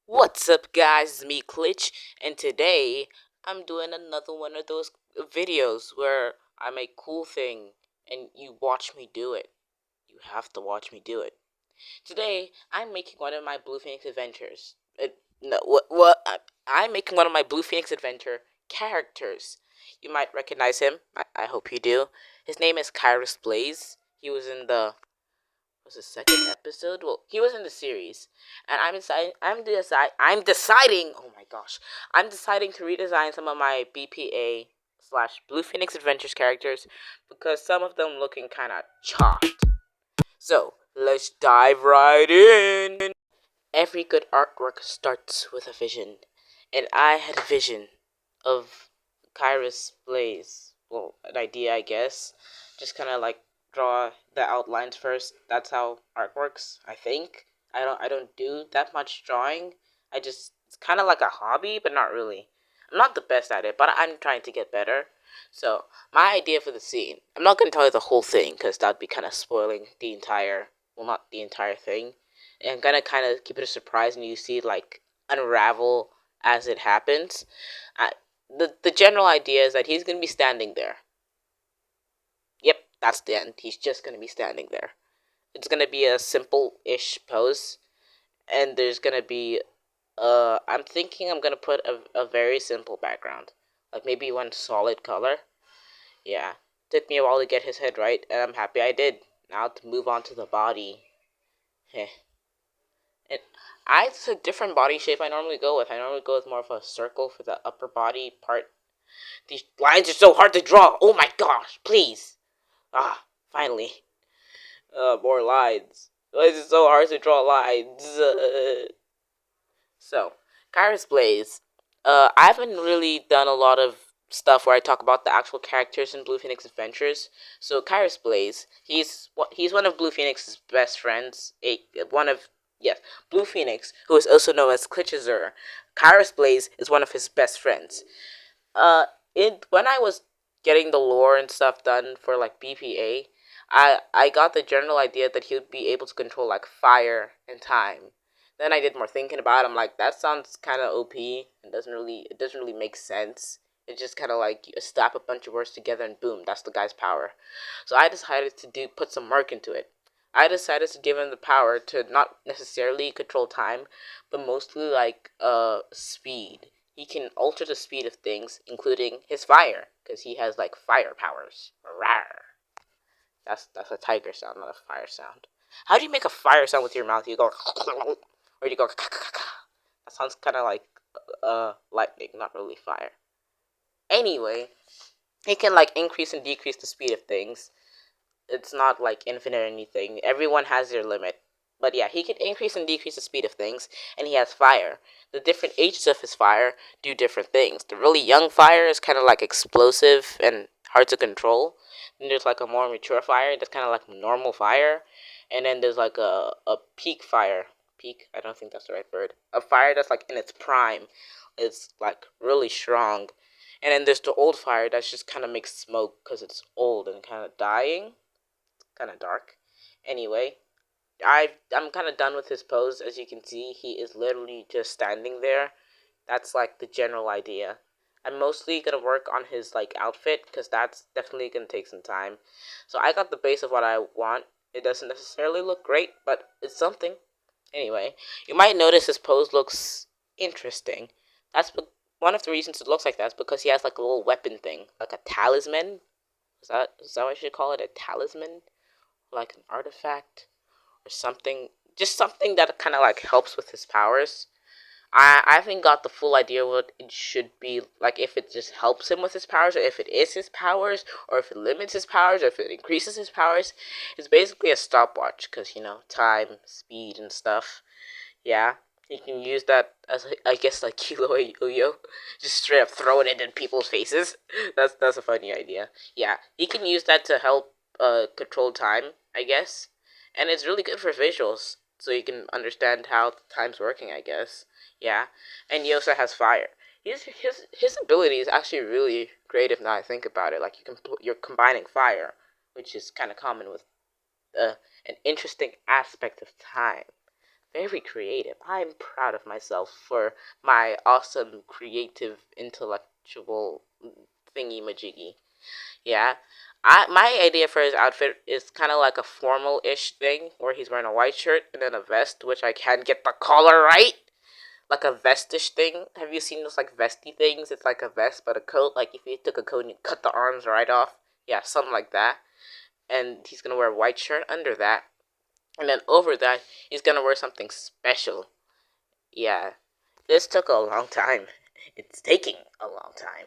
What's up, guys? It's me, Klitch, and today I'm doing another one of those videos where I make cool thing and you watch me do it. You have to watch me do it. Today I'm making one of my Blue Phoenix adventures. No, what? I'm making one of my Blue Phoenix adventure characters. You might recognize him. I hope you do. His name is Kairos Blaze. He was in the was the second episode. Well, he was in the series, and I'm deciding. Oh my gosh, I'm deciding to redesign some of my BPA slash Blue Phoenix Adventures characters because some of them looking kind of chopped. So let's dive right in. Every good artwork starts with a vision, and I had a vision of Kairos Blaze. Well, an idea, I guess. Just kind of like draw the outlines first. That's how art works, I think. I don't do that much drawing. It's kind of like a hobby, but not really. I'm not the best at it, but I'm trying to get better. So, my idea for the scene. I'm not going to tell you the whole thing because that'd be kind of spoiling the entire, well, not the entire thing. And I'm gonna kind of keep it a surprise, and you see like unravel as it happens. I, the general idea is that he's gonna be standing there. Yep, that's the end. He's just gonna be standing there. It's gonna be a simple-ish pose, and there's gonna be I'm thinking I'm gonna put a very simple background, like maybe one solid color. Yeah, took me a while to get his head right, and I'm happy I did. Now to move on to the body. Heh. And it's a different body shape I normally go with. I normally go with more of a circle for the upper body part. These lines are so hard to draw. Oh my gosh, please. Ah, finally. More lines. Why is it so hard to draw lines? So, Kairos Blaze. I haven't really done a lot of stuff where I talk about the actual characters in Blue Phoenix Adventures. So Kairos Blaze, he's one of Blue Phoenix's best friends. One of yes, Blue Phoenix, who is also known as Klitchazer. Kairos Blaze is one of his best friends. Uh, when I was getting the lore and stuff done for like BPA, I got the general idea that he would be able to control like fire and time. Then I did more thinking about it. I'm like, that sounds kind of OP. It doesn't really make sense. It's just kind of like you slap a bunch of words together and boom, that's the guy's power. So I decided to put some work into it. I decided to give him the power to not necessarily control time, but mostly like speed. He can alter the speed of things, including his fire, because he has like fire powers. Rawr. That's a tiger sound, not a fire sound. How do you make a fire sound with your mouth? You go, or you go. That sounds kind of like lightning, not really fire. Anyway, he can like increase and decrease the speed of things. It's not like infinite or anything. Everyone has their limit. But yeah, he can increase and decrease the speed of things, and he has fire. The different ages of his fire do different things. The really young fire is kind of like explosive and hard to control. Then there's like a more mature fire that's kind of like normal fire. And then there's like a peak fire. Peak? I don't think that's the right word. A fire that's like in its prime. It's like really strong. And then there's the old fire that just kind of makes smoke because it's old and kind of dying, kind of dark. Anyway, I'm kind of done with his pose. As you can see, he is literally just standing there. That's like the general idea. I'm mostly gonna work on his like outfit because that's definitely gonna take some time. So I got the base of what I want. It doesn't necessarily look great, but it's something. Anyway, you might notice his pose looks interesting. One of the reasons it looks like that is because he has like a little weapon thing, like a talisman. Is that what I should call it? A talisman, like an artifact or something, just something that kind of like helps with his powers. I haven't got the full idea what it should be like, if it just helps him with his powers, or if it is his powers, or if it limits his powers, or if it increases his powers. It's basically a stopwatch because time, speed, and stuff. Yeah, you can use that as I guess like Kilo Yo-Yo, just straight up throw it into people's faces. That's a funny idea. Yeah, you can use that to help control time, I guess, and it's really good for visuals, so you can understand how time's working, I guess. Yeah, and he also has fire. His ability is actually really creative now I think about it. Like you're combining fire, which is kind of common with uh, an interesting aspect of time. Very creative. I'm proud of myself for my awesome creative intellectual thingy majiggy. Yeah. My idea for his outfit is kind of like a formal-ish thing where he's wearing a white shirt and then a vest, which I can get the collar right. Like a vestish thing. Have you seen those like vesty things? It's like a vest but a coat. Like if you took a coat and you cut the arms right off. Yeah, something like that. And he's gonna wear a white shirt under that. And then over that, he's gonna wear something special. Yeah. This took a long time. It's taking a long time.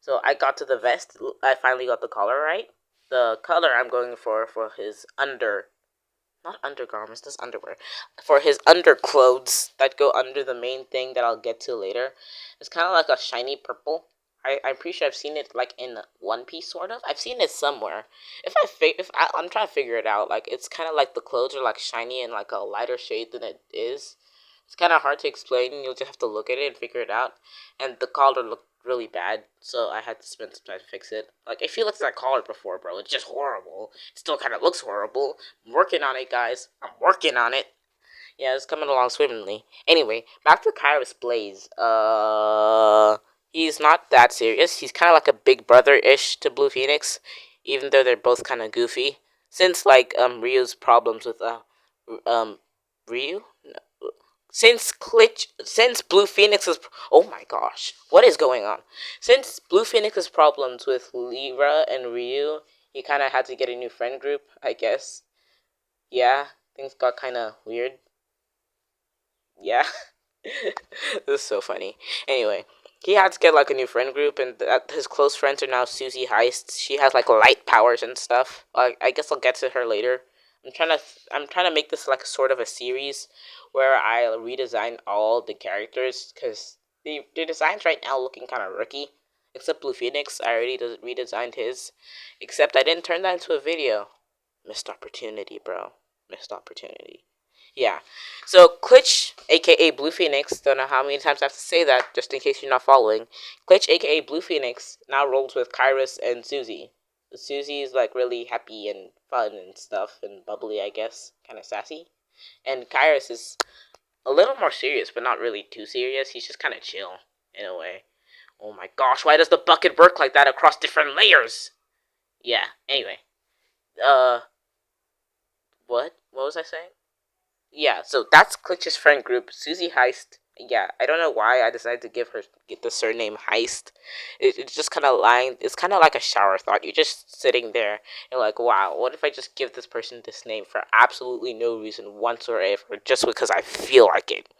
So I got to the vest. I finally got the collar right. The color I'm going for his not undergarments, just underwear. For his underclothes that go under the main thing that I'll get to later. It's kind of like a shiny purple. I'm pretty sure I've seen it like in One Piece, sort of. I've seen it somewhere. I'm trying to figure it out. Like it's kind of like the clothes are like shiny and like a lighter shade than it is. It's kind of hard to explain. You'll just have to look at it and figure it out. And the collar looked really bad, so I had to spend some time to fix it. Like, if you looked at that collar before, bro, it's just horrible. It still kind of looks horrible. I'm working on it, guys. I'm working on it. Yeah, it's coming along swimmingly. Anyway, back to Kairos Blaze. He's not that serious. He's kind of like a big brother-ish to Blue Phoenix, even though they're both kind of goofy. Since, like, Ryu's problems with, Ryu? No. Since Blue Phoenix's, oh my gosh, what is going on? Since Blue Phoenix's problems with Lyra and Ryu, he kind of had to get a new friend group, I guess. Yeah, things got kind of weird. Yeah. This is so funny. Anyway, he had to get like a new friend group, and his close friends are now Susie Heist. She has like light powers and stuff. I guess I'll get to her later. I'm trying to make this like sort of a series where I redesign all the characters because the designs right now looking kind of rookie. Except Blue Phoenix, I already redesigned his. Except I didn't turn that into a video. Missed opportunity, bro. Missed opportunity. Yeah. So Klitsch, aka Blue Phoenix, don't know how many times I have to say that, just in case you're not following. Klitsch, aka Blue Phoenix, now rolls with Kairos and Susie. Susie is like really happy and fun and stuff and bubbly, I guess, kind of sassy. And Kairos is a little more serious, but not really too serious. He's just kind of chill in a way. Oh my gosh, why does the bucket work like that across different layers? Yeah. Anyway, uh, what? What was I saying? Yeah, so that's Klitsch's friend group, Susie Heist. Yeah, I don't know why I decided to get the surname Heist. It's just kind of lying. It's kind of like a shower thought. You're just sitting there and like, wow, what if I just give this person this name for absolutely no reason whatsoever, just because I feel like it?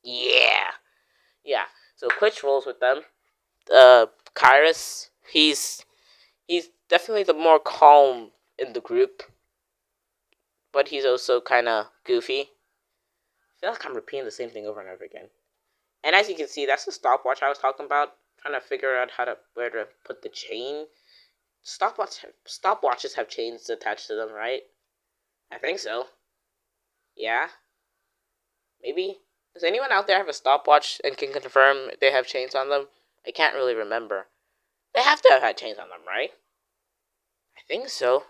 Yeah, yeah. So Klitsch rolls with them. Kairos, he's definitely the more calm in the group, but he's also kind of goofy. I feel like I'm repeating the same thing over and over again. And as you can see, that's the stopwatch I was talking about. Trying to figure out where to put the chain. Stopwatches have chains attached to them, right? I think so. Yeah, maybe. Does anyone out there have a stopwatch and can confirm they have chains on them? I can't really remember. They have to have had chains on them, right? I think so.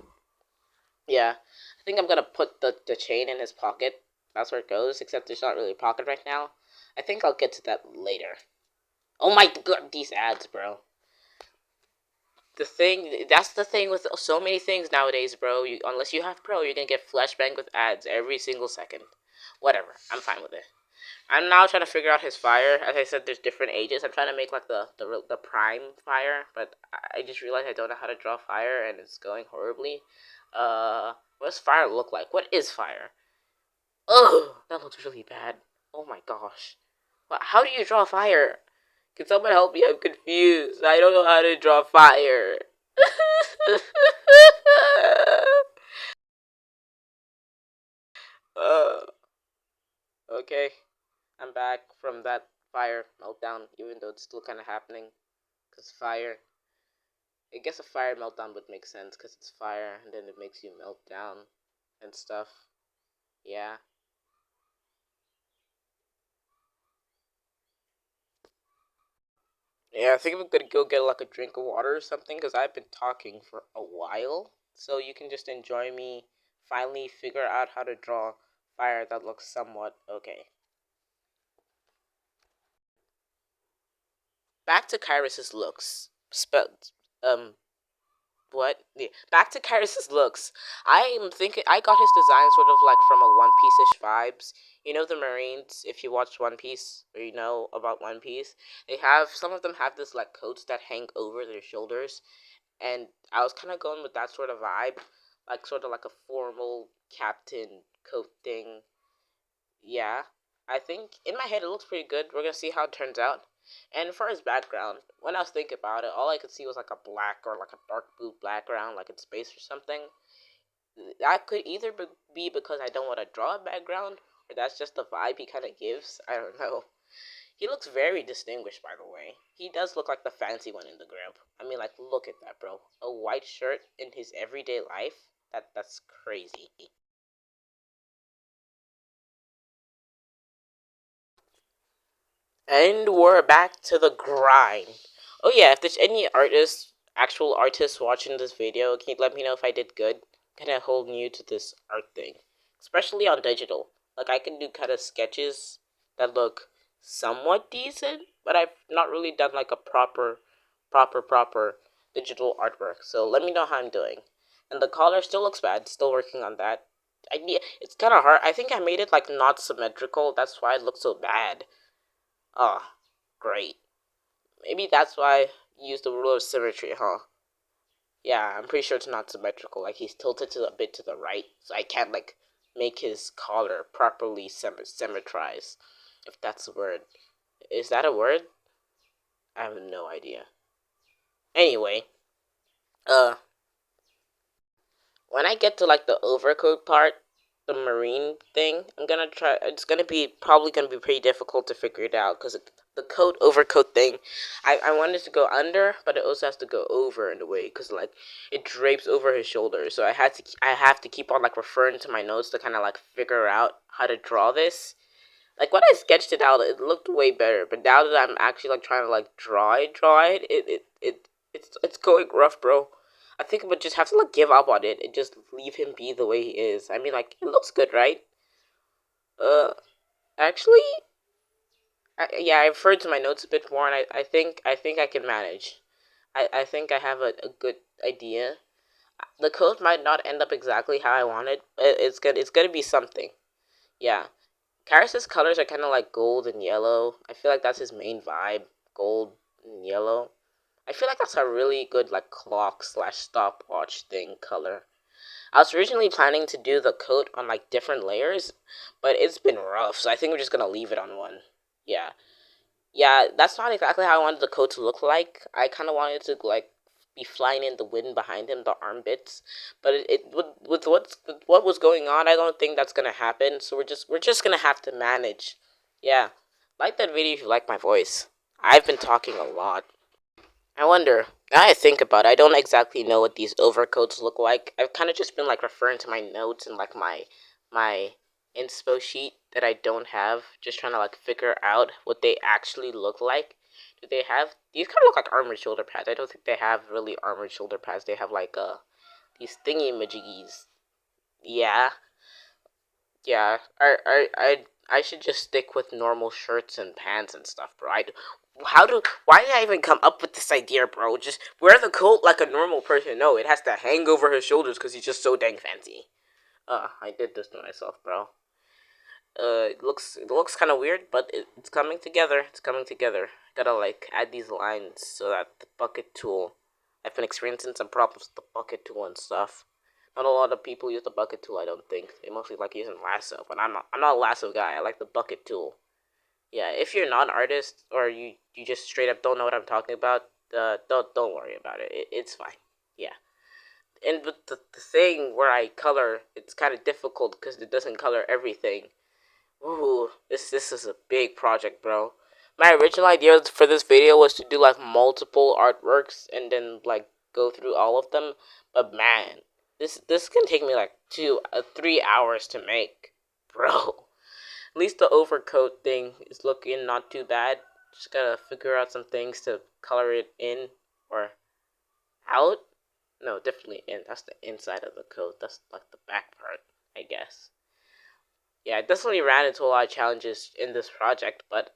Yeah. I think I'm gonna put the chain in his pocket. That's where it goes, except there's not really a pocket right now. I think I'll get to that later. Oh my god, these ads, bro. That's the thing with so many things nowadays, bro. Unless you have Pro, you're gonna get flashbang with ads every single second. Whatever, I'm fine with it. I'm now trying to figure out his fire. As I said, there's different ages. I'm trying to make like the prime fire, but I just realized I don't know how to draw fire, and it's going horribly. What does fire look like? What is fire? Ugh, that looks really bad. Oh my gosh. How do you draw fire? Can someone help me? I'm confused. I don't know how to draw fire. uh, okay, I'm back from that fire meltdown, even though it's still kind of happening. Because fire. I guess a fire meltdown would make sense because it's fire and then it makes you melt down and stuff. Yeah. Yeah, I think I'm gonna go get like a drink of water or something because I've been talking for a while. So you can just enjoy me finally figure out how to draw fire that looks somewhat okay. Back to Kairos' looks. Um, what? Yeah. Back to Karis's looks. I am thinking I got his design sort of like from a One Piece-ish vibes. You know the Marines, if you watch One Piece or you know about One Piece, they have some of them have this like coats that hang over their shoulders, and I was kind of going with that sort of vibe, like sort of like a formal captain coat thing. Yeah, I think in my head it looks pretty good. We're gonna see how it turns out. And for his background, when I was thinking about it, all I could see was like a black or like a dark blue background, like in space or something. That could either be because I don't want to draw a background, or that's just the vibe he kind of gives. I don't know. He looks very distinguished, by the way. He does look like the fancy one in the group. I mean, like, look at that, bro. A white shirt in his everyday life? That's crazy. And we're back to the grind. Oh yeah, if there's any artists, actual artists watching this video, can you let me know if I did good? Kind of whole new to this art thing, especially on digital. Like I can do kind of sketches that look somewhat decent, but I've not really done like a proper digital artwork. So let me know how I'm doing. And the collar still looks bad. Still working on that. It's kind of hard. I think I made it like not symmetrical. That's why it looks so bad. Oh, great. Maybe that's why I used the rule of symmetry, huh? Yeah, I'm pretty sure it's not symmetrical. Like he's tilted to a bit to the right, so I can't like make his collar properly symmetrize. If that's a word, is that a word? I have no idea. Anyway, uh, when I get to like the overcoat part, the marine thing, I'm gonna try. It's gonna be probably gonna be pretty difficult to figure it out because the coat overcoat thing, I wanted to go under, but it also has to go over in a way because like it drapes over his shoulders. So I have to keep on like referring to my notes to kind of like figure out how to draw this. Like when I sketched it out, it looked way better. But now that I'm actually like trying to like it's going rough, bro. I think I would just have to like give up on it and just leave him be the way he is. I mean, like it looks good, right? Uh, actually, yeah, I've heard to my notes a bit more, and I think I can manage. I think I have a good idea. The code might not end up exactly how I wanted, but it's gonna be something. Yeah, Karis's colors are kind of like gold and yellow. I feel like that's his main vibe, gold and yellow. I feel like that's a really good like clock slash stopwatch thing color. I was originally planning to do the coat on like different layers, but it's been rough, so I think we're just gonna leave it on one. Yeah, yeah, that's not exactly how I wanted the coat to look like. I kind of wanted to like be flying in the wind behind him, the armpits. But with what was going on, I don't think that's gonna happen. So we're just gonna have to manage. Yeah, like that video if you like my voice. I've been talking a lot. I wonder. Now I think about it, I don't exactly know what these overcoats look like. I've kind of just been like referring to my notes and like my inspo sheet that I don't have, just trying to like figure out what they actually look like. Do they have these kind of look like armored shoulder pads? I don't think they have really armored shoulder pads. They have like these thingy majiggies. Yeah, yeah. I should just stick with normal shirts and pants and stuff, bro. Why did I even come up with this idea, bro? Just wear the coat like a normal person. No, it has to hang over his shoulders because he's just so dang fancy. I did this to myself, bro. It looks kind of weird, but it's coming together. It's coming together. Gotta like add these lines so that the bucket tool. I've been experiencing some problems with the bucket tool and stuff. Not a lot of people use the bucket tool. I don't think they mostly like using lasso, but I'm not. I'm not a lasso guy. I like the bucket tool. Yeah, if you're not an artist or you just straight up don't know what I'm talking about, don't worry about it. It's fine. Yeah. And with the thing where I color, it's kind of difficult because it doesn't color everything. Ooh, this is a big project, bro. My original idea for this video was to do like multiple artworks and then like go through all of them. But man, this can take me like 3 hours to make, bro. At least the overcoat thing is looking not too bad. Just gotta figure out some things to color it in or out. No, definitely in. That's the inside of the coat. That's like the back part, I guess. Yeah, I definitely ran into a lot of challenges in this project, but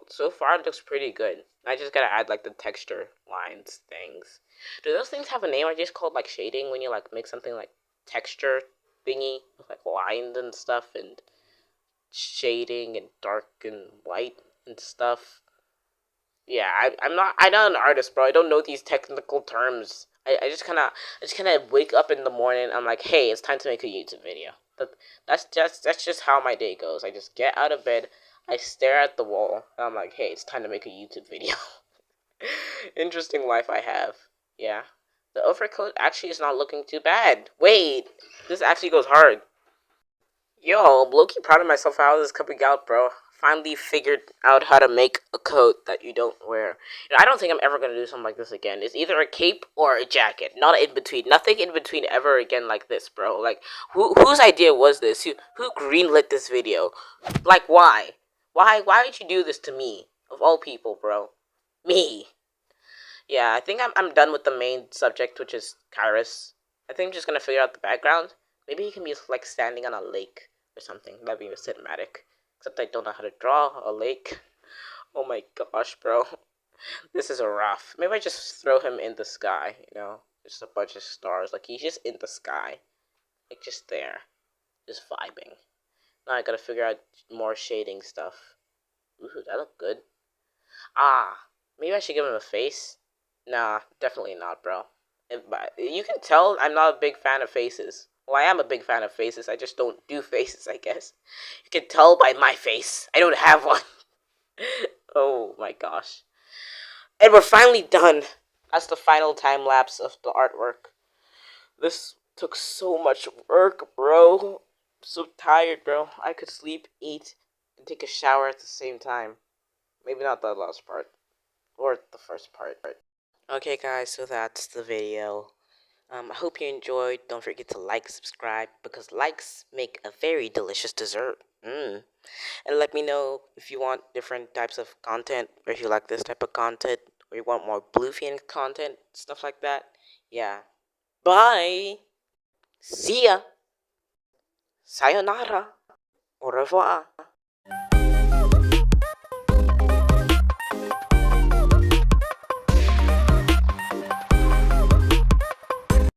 so far it looks pretty good. I just gotta add like the texture lines things. Do those things have a name? I just called like shading when you like make something like texture thingy with like lines and stuff and shading and dark and light and stuff. Yeah, I'm not an artist, bro. I don't know these technical terms. I just kind of wake up in the morning. I'm like, hey, it's time to make a YouTube video. That's just how my day goes. I just get out of bed, I stare at the wall, and I'm like, hey, it's time to make a YouTube video. Interesting life I have. Yeah, the overcoat actually is not looking too bad. Wait, this actually goes hard. Yo, I'm low-key proud of myself for how this is coming out, bro. Finally figured out how to make a coat that you don't wear. I don't think I'm ever gonna do something like this again. It's either a cape or a jacket, not in between. Nothing in between ever again like this, bro. Like, whose idea was this? Who greenlit this video? Like, why? Why did you do this to me of all people, bro? Me. Yeah, I think I'm done with the main subject, which is Kairos. I think I'm just gonna figure out the background. Maybe he can be like standing on a lake or something. That'd be cinematic. Except I don't know how to draw a lake. Oh my gosh, bro. This is a rough. Maybe I just throw him in the sky, you know? Just a bunch of stars. Like he's just in the sky. Like just there. Just vibing. Now I gotta figure out more shading stuff. Ooh, that look good. Ah, maybe I should give him a face. Nah, definitely not, bro. But you can tell I'm not a big fan of faces. Well, I am a big fan of faces. I just don't do faces, I guess. You can tell by my face. I don't have one. Oh my gosh. And we're finally done. That's the final time lapse of the artwork. This took so much work, bro. I'm so tired, bro. I could sleep, eat, and take a shower at the same time. Maybe not the last part. Or the first part. Okay, guys, so that's the video. I hope you enjoyed. Don't forget to like, subscribe, because likes make a very delicious dessert. And let me know if you want different types of content, or if you like this type of content, or you want more Blue Phoenix content, stuff like that. Yeah. Bye. See ya. Sayonara. Au revoir.